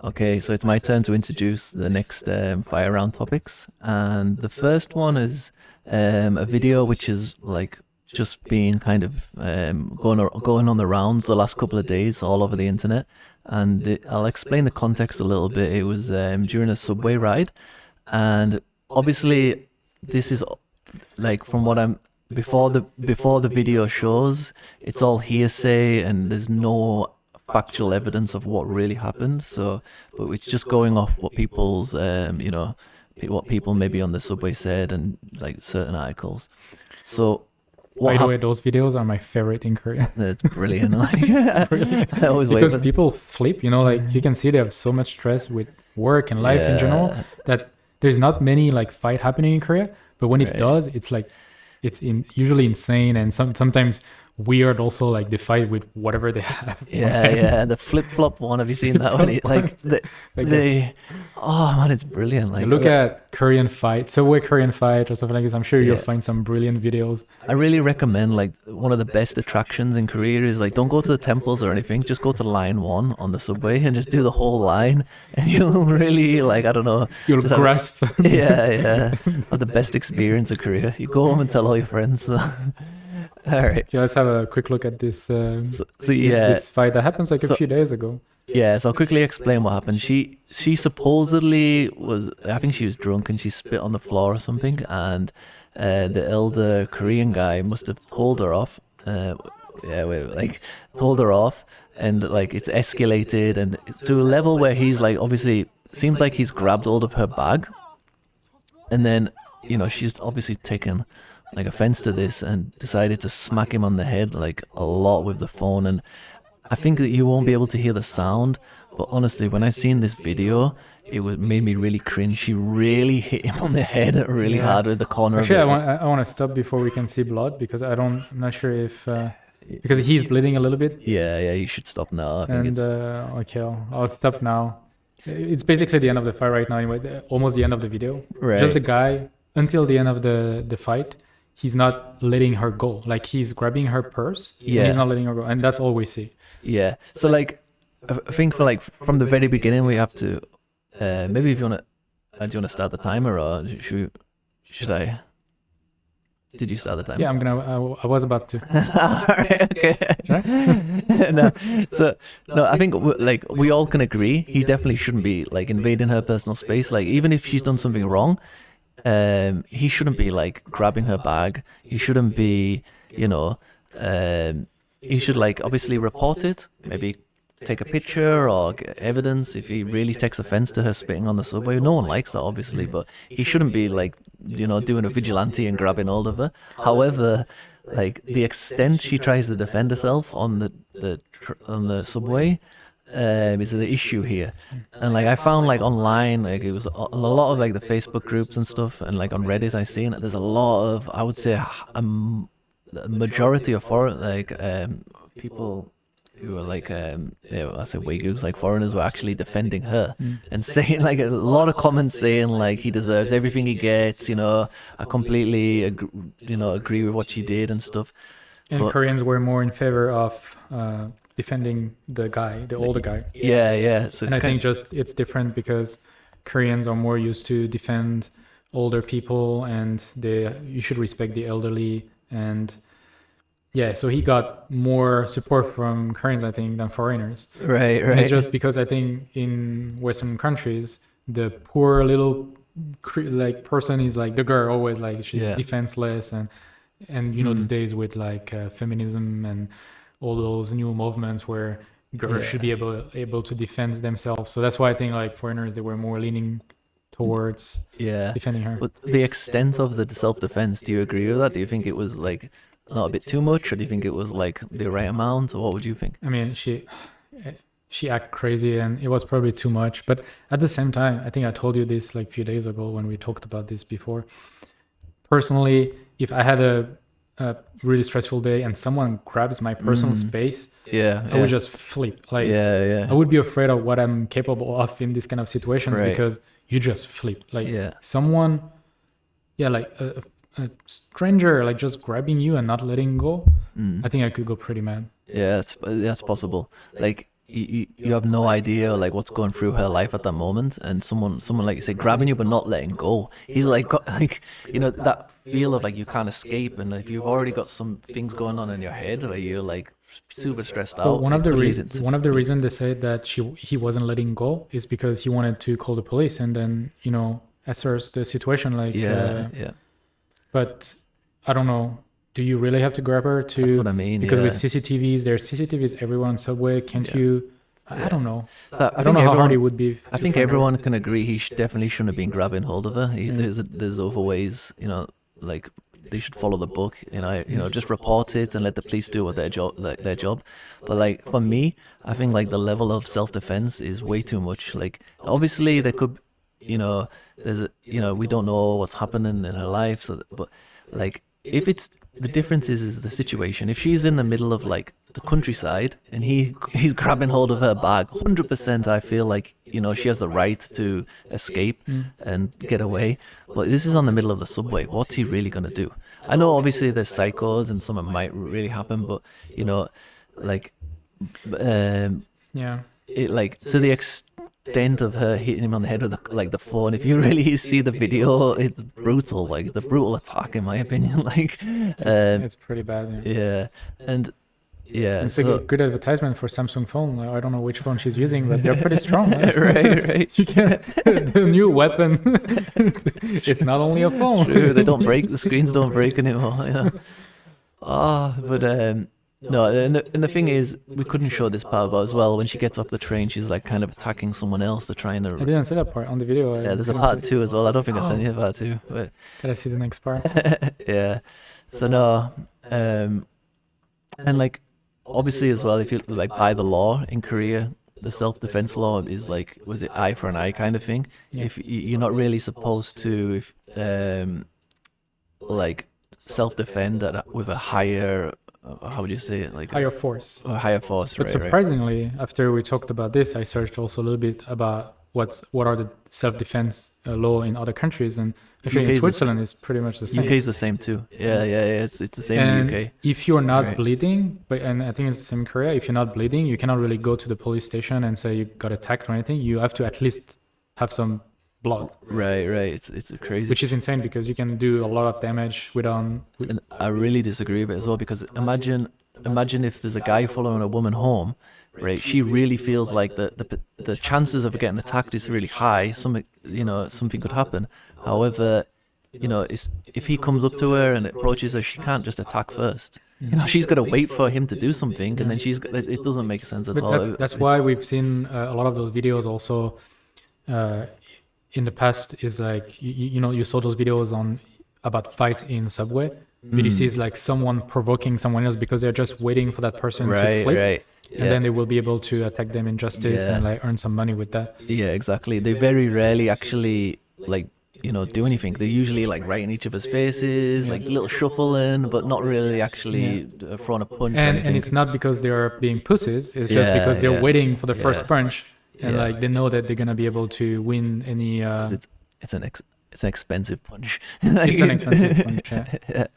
Okay, so it's my turn to introduce the next fire round topics, and the first one is a video which is like just been kind of going on the rounds the last couple of days all over the internet, and I'll explain the context a little bit. It was during a subway ride, and obviously this is like from what I'm before the video shows, it's all hearsay and there's no factual evidence of what really happened. So, but it's just going off what people's what people maybe on the subway said and like certain articles. So By the way, those videos are my favorite in Korea. It's brilliant. I always wait Because people flip, like you can see they have so much stress with work and life in general that there's not many like fight happening in Korea. But when it does, it's like usually insane and sometimes weird. Also, like they fight with whatever they have. Yeah. The flip flop one. Have you seen that one? Oh man, it's brilliant. Like look at Korean fight, subway Korean fight or something like this. I'm sure you'll find some brilliant videos. I really recommend like one of the best attractions in Korea is like don't go to the temples or anything. Just go to line 1 on the subway and just do the whole line, and you'll really like I don't know. You'll grasp. Have the best experience of Korea. You go home and tell all your friends. All right. Okay, let's have a quick look at this. This fight that happens like a few days ago. Yeah, so I'll quickly explain what happened. She supposedly was, I think she was drunk and she spit on the floor or something, and the elder Korean guy must have told her off. Told her off, and like it's escalated and to a level where he's like obviously seems like he's grabbed hold of her bag, and then she's obviously taken like offense to this and decided to smack him on the head like a lot with the phone. And I think that you won't be able to hear the sound, but honestly, when I seen this video, made me really cringe. She really hit him on the head really hard with the corner. Actually, of I want to stop before we can see blood because I'm not sure if because he's bleeding a little bit. Yeah, you should stop now. Okay, I'll stop now. It's basically the end of the fight right now. Anyway, almost the end of the video. Right. Just the guy until the end of the fight. He's not letting her go. Like he's grabbing her purse. Yeah. He's not letting her go, and that's all we see. Yeah. So like, I think for like from the very beginning, we have to maybe if you wanna, do you wanna start the timer or should I? Did you start the timer? Yeah, I was about to. All right. Okay. No. I think like we all can agree he definitely shouldn't be like invading her personal space. Like even if she's done something wrong. He shouldn't be like grabbing her bag. He shouldn't be, he should like obviously report it, maybe take a picture or get evidence if he really takes offense to her spitting on the subway. No one likes that, obviously, but he shouldn't be like, doing a vigilante and grabbing hold of her. However, like the extent she tries to defend herself on the subway, is the issue here. And like I found like online, like it was on a lot of like the Facebook groups and stuff, and like on Reddit I seen there's a lot of, I would say a majority of foreign people who are like I say Uyghurs, like foreigners, were actually defending her and saying like a lot of comments saying like he deserves everything he gets. I completely agree with what she did and stuff. And Koreans were more in favor of defending the older guy. Yeah. So and I think it's different because Koreans are more used to defend older people, and you should respect the elderly. And yeah, so he got more support from Koreans, I think, than foreigners. Right. And it's just because I think in Western countries, the poor little like person is like the girl always like she's defenseless, and these days with like feminism and all those new movements where girls should be able to defend themselves. So that's why I think like foreigners, they were more leaning towards defending her. But the extent of the self-defense, do you agree with that? Do you think it was like not a bit too much, or do you think it was like the right amount, or what would you think? I mean, she acted crazy and it was probably too much. But at the same time, I think I told you this like a few days ago when we talked about this before. Personally, if I had a really stressful day and someone grabs my personal space, I would just flip. Like, I would be afraid of what I'm capable of in these kind of situations because you just flip. Like someone, like a stranger, like just grabbing you and not letting go. I think I could go pretty mad. Yeah, that's possible. Like you have no idea like what's going through her life at that moment, and someone like you say grabbing you but not letting go. He's like got like that feel of like you can't escape, and if you've already got some things going on in your head where you're like super stressed Well, out. one of the reasons they said that he wasn't letting go is because he wanted to call the police and then assess the situation. Like yeah. But I don't know. Do you really have to grab her to? That's what I mean. Because with CCTVs, there's CCTVs everywhere on subway. Can't you? I don't know. So I don't know how hard it would be. I think everyone can agree he definitely shouldn't have been grabbing hold of her. There's other ways, like they should follow the book. Just report it and let the police do what their job. But like for me, I think like the level of self-defense is way too much. Like obviously there could, there's we don't know what's happening in her life. But like if it's the difference is the situation. If she's in the middle of like the countryside and he's grabbing hold of her bag, 100% I feel like she has the right to escape and get away. But this is on the middle of the subway. What's he really gonna do? I know obviously there's psychos and something might really happen, but like it like to the extent of her hitting him on the head with the phone. If you really see the video, it's brutal. Like it's a brutal attack in my opinion. Like it's pretty bad. Yeah, and yeah, it's a good advertisement for Samsung phone. I don't know which phone she's using, but they're pretty strong. Right? right. The new weapon. It's not only a phone. True, they don't break. The screens don't break anymore. But no, and the thing is, we couldn't show this part about as well. When she gets off the train, she's like kind of attacking someone else. They're trying to. I didn't see that part on the video. Yeah, there's a part 2 as well. I don't think I sent you part 2, but. Gotta see the next part. Yeah, so no, and like obviously as well, if you like by the law in Korea, the self-defense law is like, was it eye for an eye kind of thing? Yeah. If you're not really supposed to, like self-defend with a higher. How would you say it? Like higher force. Higher force, but right? Surprisingly, after we talked about this, I searched also a little bit about what are the self-defense law in other countries, and actually in Switzerland it's pretty much the same. UK is the same too. Yeah. It's the same and in the UK. If you're not bleeding, and I think it's the same in Korea, if you're not bleeding, you cannot really go to the police station and say you got attacked or anything. You have to at least have some blood. Right. It's crazy. Which is insane because you can do a lot of damage without. And I really disagree with it as well, because imagine if there's a guy following a woman home, right? She really feels like the chances of getting attacked is really high. Something could happen. However, if he comes up to her and approaches her, she can't just attack first. She's got to wait for him to do something, and then it doesn't make sense at all. That's why we've seen a lot of those videos also. In the past is like you saw those videos about fights in subway. But you see it's like someone provoking someone else because they're just waiting for that person to flip, right. And then they will be able to attack them in justice and like earn some money with that. Yeah, exactly. They very rarely actually like do anything. They're usually like right in each other's faces, like a little shuffling, but not really actually throwing a punch. And it's not because they're being pussies. It's just because they're waiting for the first punch. And like they know that they're gonna be able to win any. It's an expensive punch. It's an expensive punch. Yeah.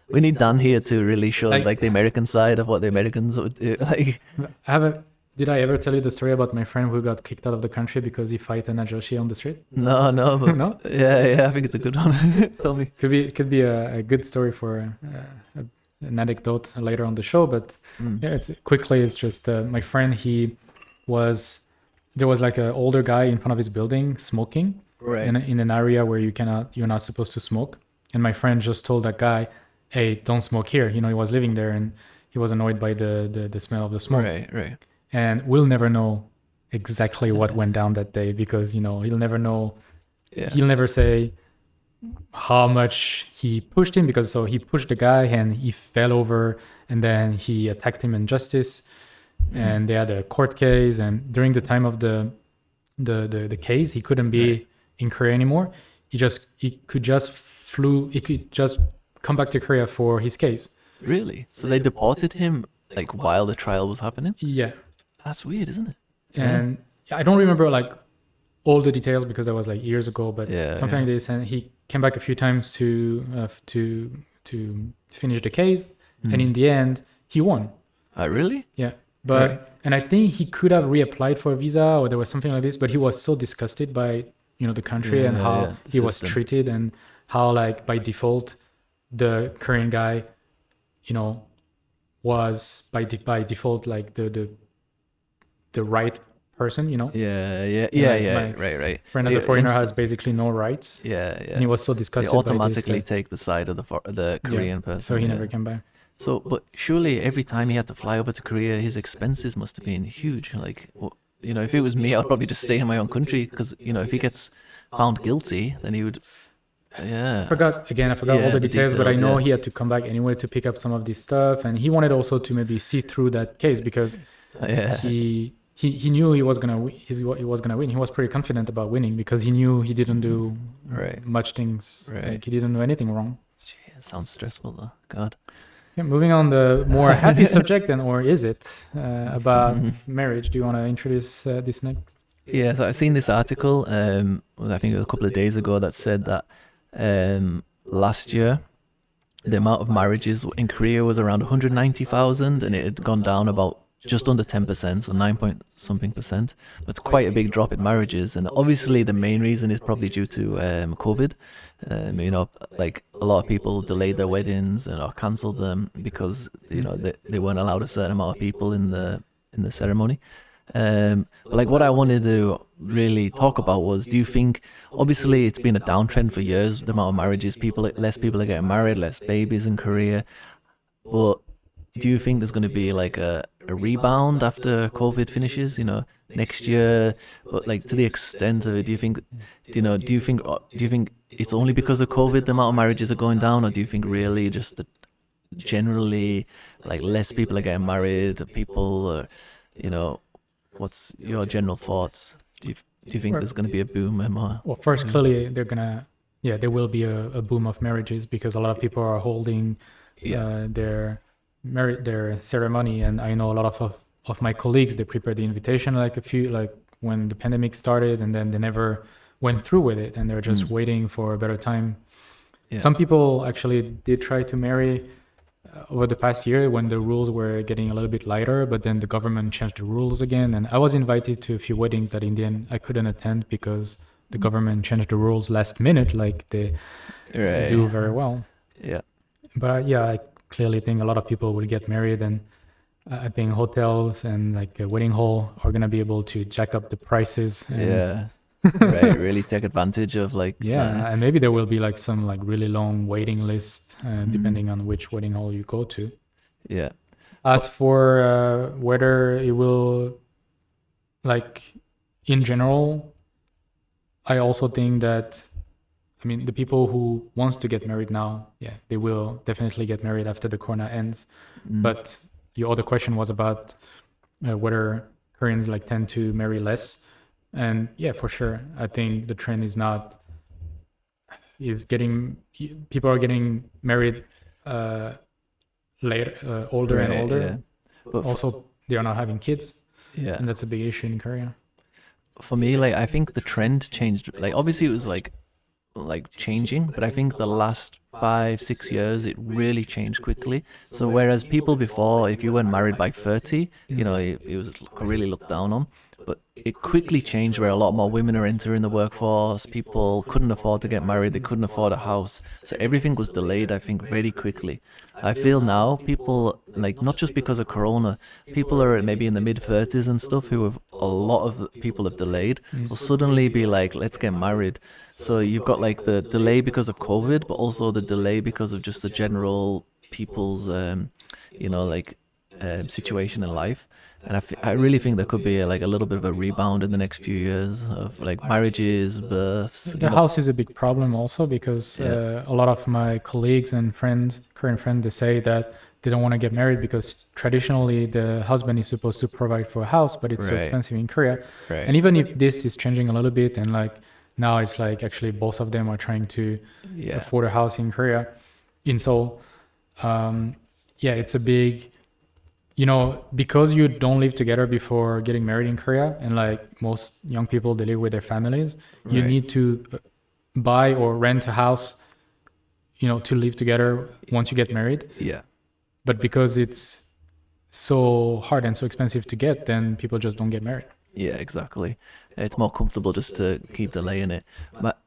We need Dan here to really show like the American side of what the Americans would do. Like, did I ever tell you the story about my friend who got kicked out of the country because he fight an Ajoshi on the street? No, but no. Yeah, I think it's a good one. Tell me. Could be a good story for an anecdote later on the show, but it's just my friend. There was like an older guy in front of his building smoking in an area where you're not supposed to smoke. And my friend just told that guy, "Hey, don't smoke here." He was living there and he was annoyed by the smell of the smoke. Right. And we'll never know exactly what went down that day because, he'll never know. Yeah. He'll never say how much he pushed him because he pushed the guy and he fell over and then he attacked him in justice. And they had a court case, and during the time of the case, he couldn't be in Korea anymore. He could just come back to Korea for his case. Really? So they deported him like while the trial was happening? Yeah. That's weird, isn't it? And I don't remember like all the details because that was like years ago, but something like this. And he came back a few times to finish the case, and in the end, he won. Really? Yeah. But Right. and I think he could have reapplied for a visa or there was something like this, but he was so disgusted by the country and how Yeah, the he was system. treated and how like by default the Korean guy, you know, was by default like the right person, like my Right. friend as a They foreigner has basically no rights, yeah, and he was so They disgusted by this automatically that take the side of the yeah, Korean so person. he Yeah. never came back. So, but surely every time he had to fly over to Korea, his expenses must have been huge. Like, if it was me, I'd probably just stay in my own country because if he gets found guilty, then he would. Yeah. I forgot all Yeah, the the details, but I details. know Yeah. he had to come back anyway to pick up some of this stuff, and he wanted also to maybe see through that case because Yeah. he knew he was gonna win. He was pretty confident about winning because he knew he didn't do Right. much things. Right. Like he didn't do anything wrong. Gee, it sounds stressful though. God. Yeah, moving on the more happy subject, then, or is it about marriage? Do you want to introduce this next? Yeah, so I seen this article, I think a couple of days ago, that said that last year the amount of marriages in Korea was around 190,000, and it had gone down about just under 10%, so 9 point something percent. That's quite a big drop in marriages, and obviously the main reason is probably due to COVID. Like a lot of people delayed their weddings or cancelled them because they weren't allowed a certain amount of people in the ceremony. Like what I wanted to really talk about was, do you think, obviously it's been a downtrend for years, the amount of marriages, less people are getting married, less babies in Korea, but do you think there's going to be like a rebound after COVID finishes, next year? But like to the extent of it, do you think it's only because of COVID the amount of marriages are going down, or do you think really just that generally like less people are getting married, what's your general thoughts? Do you think there's going to be a boom more? Well, first, clearly there will be a boom of marriages because a lot of people are holding their ceremony, and I know a lot of my colleagues, they prepared the invitation like when the pandemic started, and then they never went through with it, and they're just waiting for a better time. Yes. Some people actually did try to marry over the past year when the rules were getting a little bit lighter, but then the government changed the rules again, and I was invited to a few weddings that in the end I couldn't attend because the government changed the rules last minute, like they do very well. Yeah. But I clearly think a lot of people will get married, and I think hotels and like a wedding hall are gonna be able to jack up the prices. Right, really take advantage of and maybe there will be like some like really long waiting list depending on which wedding hall you go to. Yeah. As for whether it will, like in general, I also think that, I mean, the people who wants to get married now, they will definitely get married after the corona ends. But your other question was about whether Koreans like tend to marry less. And for sure, I think the trend people are getting married later, older and older. Yeah. But also, they are not having kids. Yeah. And that's a big issue in Korea. For me, like, I think the trend changed. Like, obviously it was like changing, but I think the last 5-6 years it really changed quickly. So whereas people before, if you weren't married by 30, it was really looked down on. But it quickly changed where a lot more women are entering the workforce. People couldn't afford to get married. They couldn't afford a house. So everything was delayed, I think, very quickly. I feel now people, like, not just because of Corona, people are maybe in the mid-30s and stuff who have, a lot of people have delayed, will suddenly be like, let's get married. So you've got like the delay because of COVID, but also the delay because of just the general people's, situation in life. And I really think there could be a little bit of a rebound in the next few years of like marriages, births. The house is a big problem also because a lot of my colleagues and Korean friends, they say that they don't want to get married because traditionally the husband is supposed to provide for a house, but it's so expensive in Korea. Right. And even if this is changing a little bit, and like now it's like actually both of them are trying to afford a house in Korea, in Seoul. It's a big, because you don't live together before getting married in Korea, and like most young people, they live with their families, you need to buy or rent a house, to live together once you get married. Yeah. But because it's so hard and so expensive to get, then people just don't get married. Yeah, exactly. It's more comfortable just to keep delaying it. But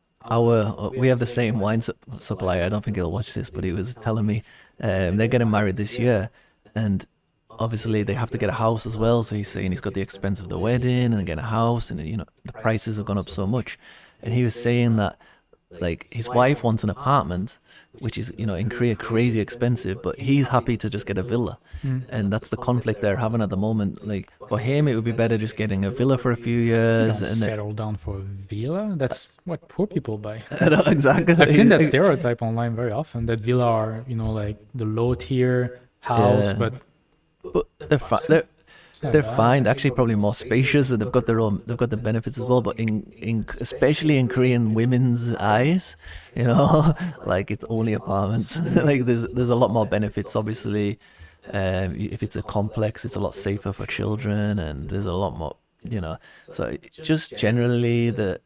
we have the same wine supplier. I don't think he'll watch this, but he was telling me they're getting married this year, and obviously they have to get a house as well. So he's saying he's got the expense of the wedding and getting a house, and the prices have gone up so much. And he was saying that like his wife wants an apartment, which is in Korea crazy expensive, but he's happy to just get a villa. And that's the conflict they're having at the moment. Like for him it would be better just getting a villa for a few You years don't and then, settle down for a villa. That's what poor people buy. I know, exactly. I've seen that stereotype online very often, that villa are like the low tier house, Yeah. but But they're fine. Actually, probably more spacious, and they've got the benefits as well. But in especially in Korean women's eyes, like it's only apartments. Like there's a lot more benefits. Obviously, if it's a complex, it's a lot safer for children, and there's a lot more. So just generally the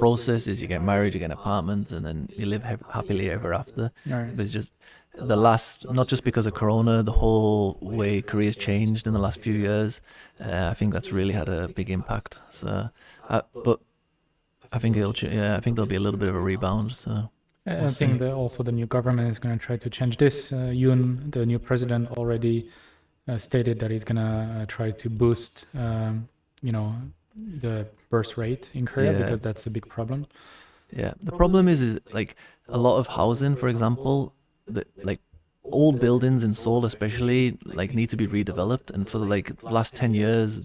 process is you get married, you get an apartment, and then you live happily ever after. Right. But it's just not just because of Corona, the whole way Korea's changed in the last few years. I think that's really had a big impact. So, but I think I think there'll be a little bit of a rebound. So I think that also the new government is going to try to change this. Yoon, the new president, already stated that he's going to try to boost, the birth rate in Korea, Yeah. because that's a big problem. yeah, the problem is like a lot of housing, for example, like old buildings in Seoul especially like need to be redeveloped, and for like the last 10 years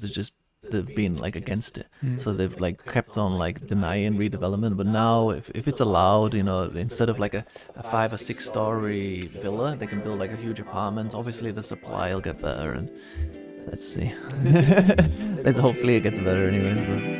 they've been like against it. So they've like kept on like denying redevelopment. But now if it's allowed, instead of like a 5 or 6 story villa, they can build like a huge apartment. Obviously the supply will get better, and let's see. Let's hopefully it gets better anyways. But